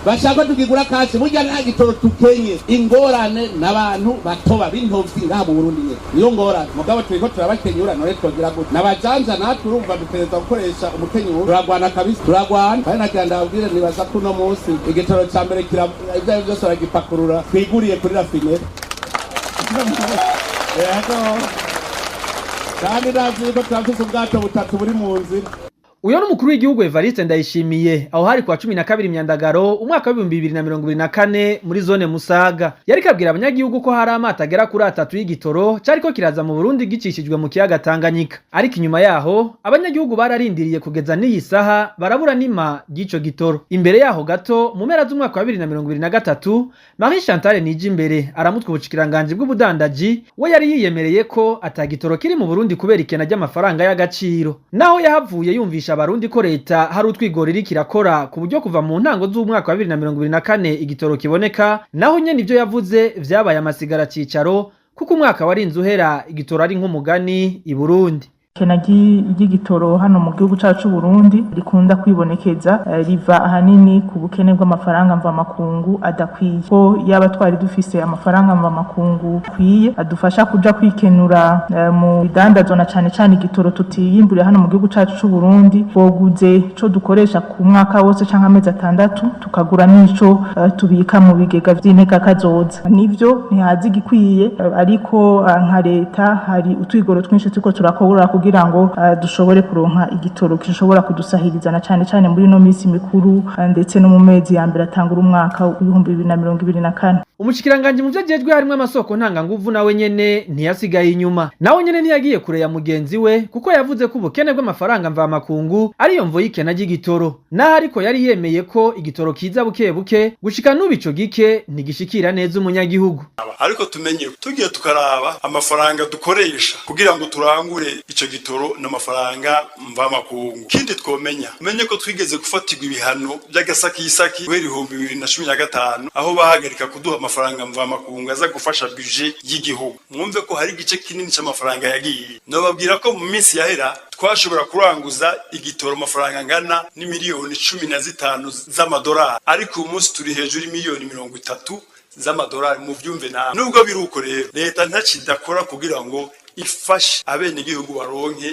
bashaka tukigura kashi burya nta gitoro tukenye ingorane n'abantu batoba b'intovyi ngaha mu Burundi nyene niyo ngorane mugabo turiko turabakenyura none twogira gute n'abajanja natwe urumva dutegerezwa gukoresha umukenyuro turagwana kabisa turagwana kandi nagira ndababwire nibaza ko uno munsi igitoro ca mbere ivyo vyose baragipakurura twiguriye kuri rafineri kandi nazi ko turafise ubwato butatu buri mu nzira. Uyo n'umukuru w'igihugu Evariste Ndayishimiye aho hari kwa 12 Myandagaro umwaka wa 2024 muri zone Musaga yari kabwira abanyagihugu ko hari amata agera kuri 3 y'igitoro cariko kiraza mu Burundi gicishijwe mu kiyaga Tanganyika ariko inyuma yaho abanyagihugu bararindiriye kugeza n'iyi saha barabura nima gico gitoro. Imbere yaho gato mu mpera z'umwaka wa 2023 Marie Chantal Nijimbere aramutwe ubushikiranganje bw'ubudandaji we yari yiyemereye ko atagitoro kiri mu Burundi kubera ikena ry'amafaranga y'agaciro naho yahavuye yumvisha abarundi ko leta hari utwigoro iri kirakora ku buryo kuva mu ntango z'umwaka wa 2024 igitoro kiboneka naho nyene ivyo yavuze vyabaye amasigara cicaro kuko umwaka warinze uhera igitoro ari nk'umugani i Burundi. Kena ry'igitoro hano mu gihugu cacu Burundi rikunda kwibonekeza riva ahanini ku bukene bw'amafaranga mva makungu adakwiye ko yaba twari dufise amafaranga mva makungu kwiye adufasha kuja kwikenura mu bidandazwa na cane igitoro tutiyimbure hano mu gihugu cacu Burundi boguze co dukoresha ku mwaka wose canke amezi 6 tukagura nico tubika mu bigega vy'inteka kazoza nivyo ntihazi gikwiye ariko nka leta hari utwigoro twinshi tuko turakora kugira ngo dushobore kuronka igitoro kishobora kudusahiriza na cane muri no misi mikuru ndetse no mu mezi ya mbere atangura umwaka wa 2024. Umushikiranganje mu vyajejwe harimo amasoko ntanga nguvu nawe nyene ntiyasigaye inyuma nawe nyene ntiyagiye kure ya mugenzi we kuko yavuze ko ubukene bw'amafaranga mva makungu ariyo mvo y'ikena ry'igitoro naho ariko yari yemeye ko igitoro kiza buke buke gushika n'ubico gike ntigishikira neza umunyagihugu ariko tumenye tugiye tukaraba amafaranga dukoresha kugira ngo turangure ico gitoro n'amafaranga mva makungu kindi twomenya menye ko twigeze gufatirwa ibihano by'agasakisaki w'eri 2015 aho bahagarika kuduha amafaranga mva makungu aza gufasha budget y'igihugu mwumve ko hari igice kinini cy'amafaranga yagiye no babwira ko mu minsi yahera twashobora kuranguza igitoro amafaranga ngana ni miliyoni 15 z'amadolari ariko uyu munsi turi hejuru miliyoni 30 z'amadolari mu vyumve nawe nubwo biruko rero leta ntacidakora kugira ngo ifashe abene igihugu baronke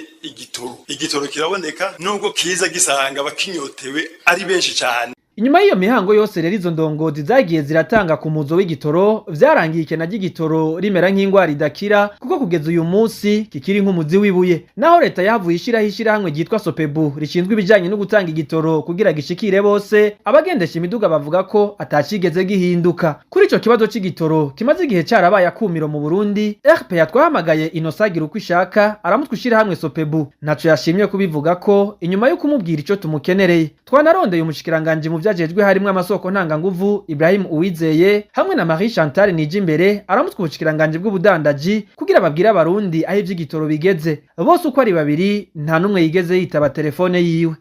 igitoro kiraboneka nubwo kiza gisanga bakinyotewe ari benshi cyane. Inyuma y'iyo mihango yose rero izo ndongozi zagiye ziratanga ku muzo w'igitoro vyarangiye ikena ry'igitoro rimera nk'ingwara idakira kuko kugeza uyu munsi kikiri nk'umuzi wibuye naho leta yavuye ishira hamwe ryitwa Sopebu rishinzwe ibijanye no gutanga igitoro kugira gishikire bose abagendesha imiduga bavuga ko atacigeze gihinduka kuri ico kibazo c'igitoro kimaze igihe carabaye akumiro mu Burundi. RP yatwahamagaye Inosagira uko ishaka aramutwe ushira hamwe Sopebu naco yashimye kubivuga ko inyuma yo kumubwira ico tumukenereye twanarondeye umushikiranganje mu vyajejwe harimo amasoko ntanga nguvu Ibrahim Uwizeye hamwe na Marie Chantal Nijimbere aramutwe ubushikiranganje bw'ubudandaji kugira babwira abarundi aho ivy'igitoro bigeze bose uko ari babiri nta numwe yigeze yitaba telefone yiwe.